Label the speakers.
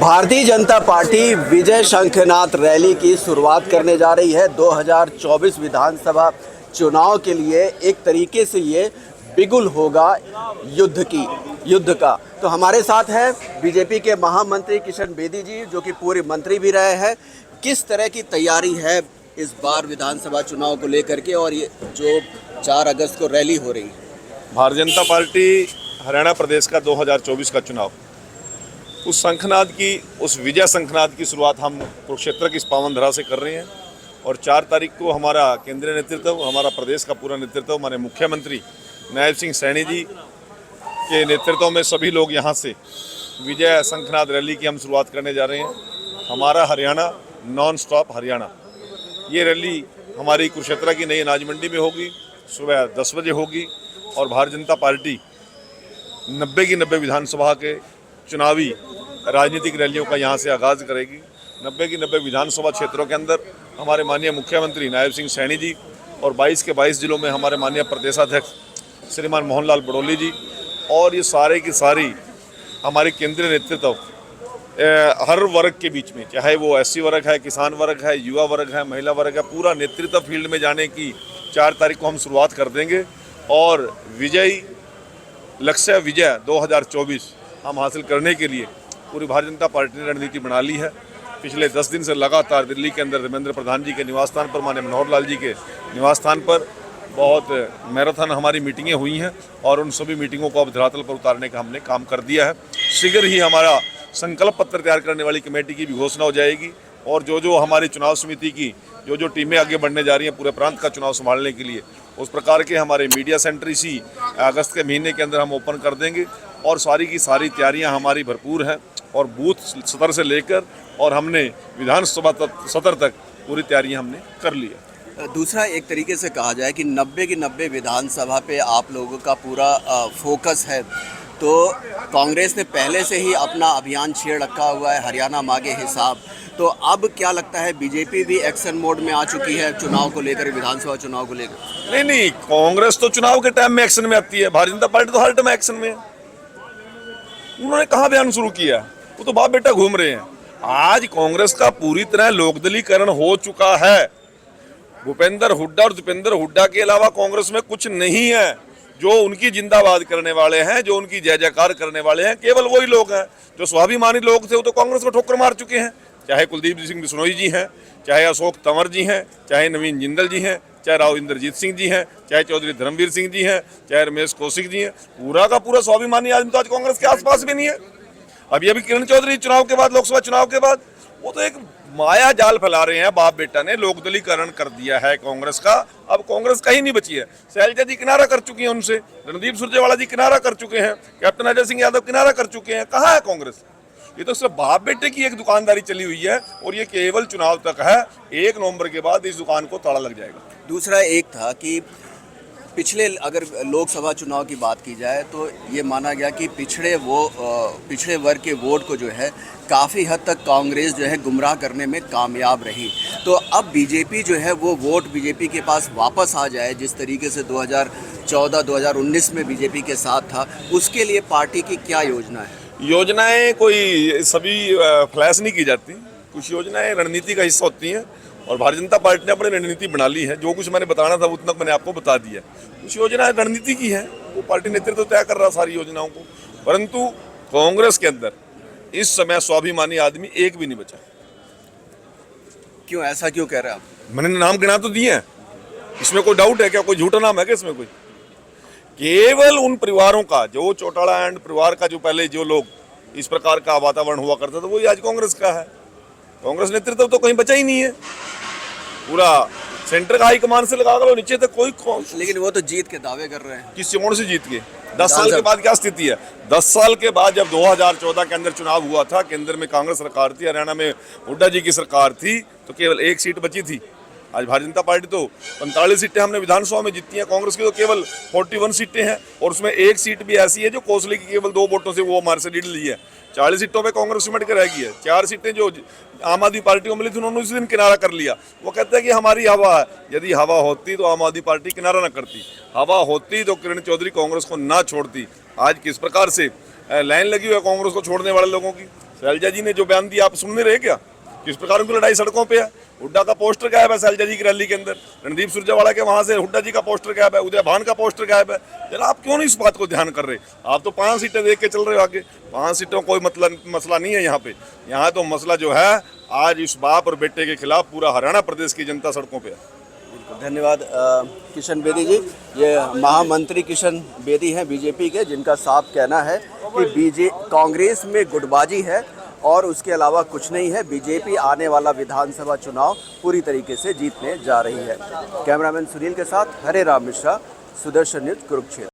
Speaker 1: Bharatiya Janata party विजय शंखनाद rally की शुरुआत करने जा रही है। 2024 विधानसभा चुनाव के लिए एक तरीके से ये बिगुल होगा युद्ध का। तो हमारे साथ है बीजेपी के महामंत्री किशन बेदी जी, जो कि पूर्व मंत्री भी रहे हैं। किस तरह की तैयारी है इस बार विधानसभा चुनाव को लेकर के, और ये जो 4 अगस्त को रैली हो रही है?
Speaker 2: भारतीय जनता पार्टी हरियाणा प्रदेश का 2024 का चुनाव, उस विजय शंखनाद की शुरुआत हम कुरुक्षेत्र की इस पावन धरा से कर रहे हैं। और 4 तारीख को हमारा केंद्रीय नेतृत्व, हमारा प्रदेश का पूरा नेतृत्व, हमारे मुख्यमंत्री नायब सिंह सैनी जी के नेतृत्व में सभी लोग यहाँ से विजय शंखनाद रैली की हम शुरुआत करने जा रहे हैं। हमारा हरियाणा नॉन स्टॉप हरियाणा, ये रैली हमारी कुरुक्षेत्र की नई अनाज मंडी में होगी, सुबह 10 बजे होगी। और भारतीय जनता पार्टी 90 की 90 विधानसभा के चुनावी राजनीतिक रैलियों का यहाँ से आगाज़ करेगी। 90 की 90 विधानसभा क्षेत्रों के अंदर हमारे माननीय मुख्यमंत्री नायब सिंह सैनी जी और 22 के 22 जिलों में हमारे माननीय प्रदेशाध्यक्ष श्रीमान मोहनलाल बड़ौली जी और ये सारे की सारी हमारी केंद्रीय नेतृत्व हर वर्ग के बीच में, चाहे वो एससी वर्ग है, किसान वर्ग है, युवा वर्ग है, महिला वर्ग है, पूरा नेतृत्व फील्ड में जाने की 4 तारीख को हम शुरुआत कर देंगे। और लक्ष्य विजय 2024 हम हासिल करने के लिए पूरी भारतीय जनता पार्टी ने रणनीति बना ली है। पिछले 10 दिन से लगातार दिल्ली के अंदर धर्मेंद्र प्रधान जी के निवास स्थान पर, माननीय मनोहर लाल जी के निवास स्थान पर बहुत मैराथन हमारी मीटिंगें हुई हैं और उन सभी मीटिंगों को अब धरातल पर उतारने का हमने काम कर दिया है। शीघ्र ही हमारा संकल्प पत्र तैयार करने वाली कमेटी की भी घोषणा हो जाएगी और जो हमारी चुनाव समिति की जो टीमें आगे बढ़ने जा रही हैं पूरे प्रांत का चुनाव संभालने के लिए, उस प्रकार के हमारे मीडिया सेंटर इसी अगस्त के महीने के अंदर हम ओपन कर देंगे। और सारी की सारी तैयारियां हमारी भरपूर हैं और बूथ सतर से लेकर और हमने विधानसभा सतर तक पूरी तैयारियां हमने कर ली है।
Speaker 1: दूसरा, एक तरीके से कहा जाए कि 90 की 90 विधानसभा पे आप लोगों का पूरा फोकस है, तो कांग्रेस ने पहले से ही अपना अभियान छेड़ रखा हुआ है, हरियाणा मांगे हिसाब। तो अब क्या लगता है, बीजेपी भी एक्शन मोड में आ चुकी है चुनाव को लेकर, विधानसभा चुनाव को लेकर?
Speaker 2: नहीं, कांग्रेस तो चुनाव के टाइम में एक्शन में आती है, भारतीय जनता पार्टी तो हर टाइम एक्शन में है। उन्होंने कहाँ बयान शुरू किया? वो तो बाप बेटा घूम रहे हैं। आज कांग्रेस का पूरी तरह लोकदलीकरण हो चुका है। भूपेंद्र हुड्डा और दीपेंद्र हुड्डा के अलावा कांग्रेस में कुछ नहीं है। जो उनकी जिंदाबाद करने वाले हैं, जो उनकी जय जयकार करने वाले हैं, केवल वही लोग हैं। जो स्वाभिमानी लोग थे वो तो कांग्रेस को ठोकर मार चुके हैं। चाहे कुलदीप सिंह बिश्नोई जी हैं, चाहे अशोक तंवर जी हैं, चाहे नवीन जिंदल जी हैं, चाहे राव इंद्रजीत सिंह जी हैं, चाहे चौधरी धर्मवीर सिंह जी हैं, चाहे रमेश कौशिक जी हैं, पूरा का पूरा स्वाभिमानी आदमी तो आज कांग्रेस के आसपास भी नहीं है। अभी किरण चौधरी चुनाव के बाद, लोकसभा चुनाव के बाद, वो तो एक माया जाल फैला रहे हैं। बाप बेटा ने लोकदलीकरण कर दिया है कांग्रेस का। अब कांग्रेस कहीं नहीं बची है। शैलजा जी किनारा कर चुकी हैं उनसे, रणदीप सुरजेवाला जी किनारा कर चुके हैं, कैप्टन अजय सिंह यादव किनारा कर चुके हैं। कहाँ है कांग्रेस? ये तो सिर्फ बाप बेटे की एक दुकानदारी चली हुई है और ये केवल चुनाव तक है। 1 नवंबर के बाद इस दुकान को ताला लग जाएगा।
Speaker 1: दूसरा एक था कि पिछले, अगर लोकसभा चुनाव की बात की जाए तो ये माना गया कि पिछड़े वर्ग के वोट को जो है काफ़ी हद तक कांग्रेस जो है गुमराह करने में कामयाब रही। तो अब बीजेपी जो है वो वोट बीजेपी के पास वापस आ जाए, जिस तरीके से 2014-2019 में बीजेपी के साथ था, उसके लिए पार्टी की क्या योजना है?
Speaker 2: योजनाएं कोई सभी फ्लैश नहीं की जाती। कुछ योजनाएं रणनीति का हिस्सा होती हैं और भारतीय जनता पार्टी ने अपनी रणनीति बना ली है। जो कुछ मैंने बताना था उतना मैंने आपको बता दिया। कुछ योजनाएं रणनीति की है, वो पार्टी नेतृत्व तय कर रहा सारी योजनाओं को। परंतु कांग्रेस के अंदर इस समय स्वाभिमानी आदमी एक भी नहीं बचा।
Speaker 1: क्यों, ऐसा क्यों कह रहे हैं आप?
Speaker 2: मैंने नाम गिना तो दिए हैं, इसमें कोई डाउट है क्या? कोई झूठा नाम है क्या इसमें? कोई केवल उन परिवारों का, जो चौटाला एंड परिवार का, जो पहले जो लोग इस प्रकार का वातावरण हुआ करता था, वही आज कांग्रेस का है। कांग्रेस नेतृत्व तो कहीं बचा ही नहीं है। पूरा सेंटर का हाईकमान से लगा लो नीचे तक कोई।
Speaker 1: लेकिन वो तो जीत के दावे कर रहे हैं।
Speaker 2: किस चुनाव से जीत के? 10 साल के बाद क्या स्थिति है? 10 साल के बाद जब 2014 के अंदर चुनाव हुआ था, केंद्र में कांग्रेस सरकार थी, हरियाणा में हुड्डा जी की सरकार थी, तो केवल 1 सीट बची थी। आज भारतीय जनता पार्टी तो 45 सीटें हमने विधानसभा में जीती हैं, कांग्रेस की तो केवल 41 सीटें हैं। और उसमें 1 सीट भी ऐसी है जो कोसली की केवल 2 वोटों से वो हमारे से लीड ली है। 40 सीटों पे कांग्रेस सिमट के रह गई है। 4 सीटें जो आम आदमी पार्टी को मिली थी उन्होंने उसी दिन किनारा कर लिया। वो कहते हैं कि हमारी हवा है। यदि हवा होती तो आम आदमी पार्टी किनारा न करती, हवा होती तो किरण चौधरी कांग्रेस को ना छोड़ती। आज किस प्रकार से लाइन लगी हुई है कांग्रेस को छोड़ने वाले लोगों की। शैलजा जी ने जो बयान दिया आप सुन नहीं रहे क्या? किस प्रकार उनकी लड़ाई सड़कों पे है। हुड्डा का पोस्टर गायब है शैलजा जी की रैली के अंदर, रणदीप सुरजेवाला के वहां से हुड्डा जी का पोस्टर गायब है, उदय भान का पोस्टर गायब है। यार आप क्यों नहीं इस बात को ध्यान कर रहे? आप तो 5 सीटें देख के चल रहे हो आगे। 5 सीटों कोई मसला नहीं है यहाँ पे। यहाँ तो मसला जो है आज इस बाप और बेटे के खिलाफ पूरा हरियाणा प्रदेश की जनता सड़कों पे है।
Speaker 1: धन्यवाद किशन बेदी जी। ये महामंत्री किशन बेदी हैं बीजेपी के, जिनका साफ कहना है कि कांग्रेस में गुटबाजी है और उसके अलावा कुछ नहीं है। बीजेपी आने वाला विधानसभा चुनाव पूरी तरीके से जीतने जा रही है। कैमरामैन सुनील के साथ हरे राम मिश्रा, सुदर्शन न्यूज़, कुरुक्षेत्र।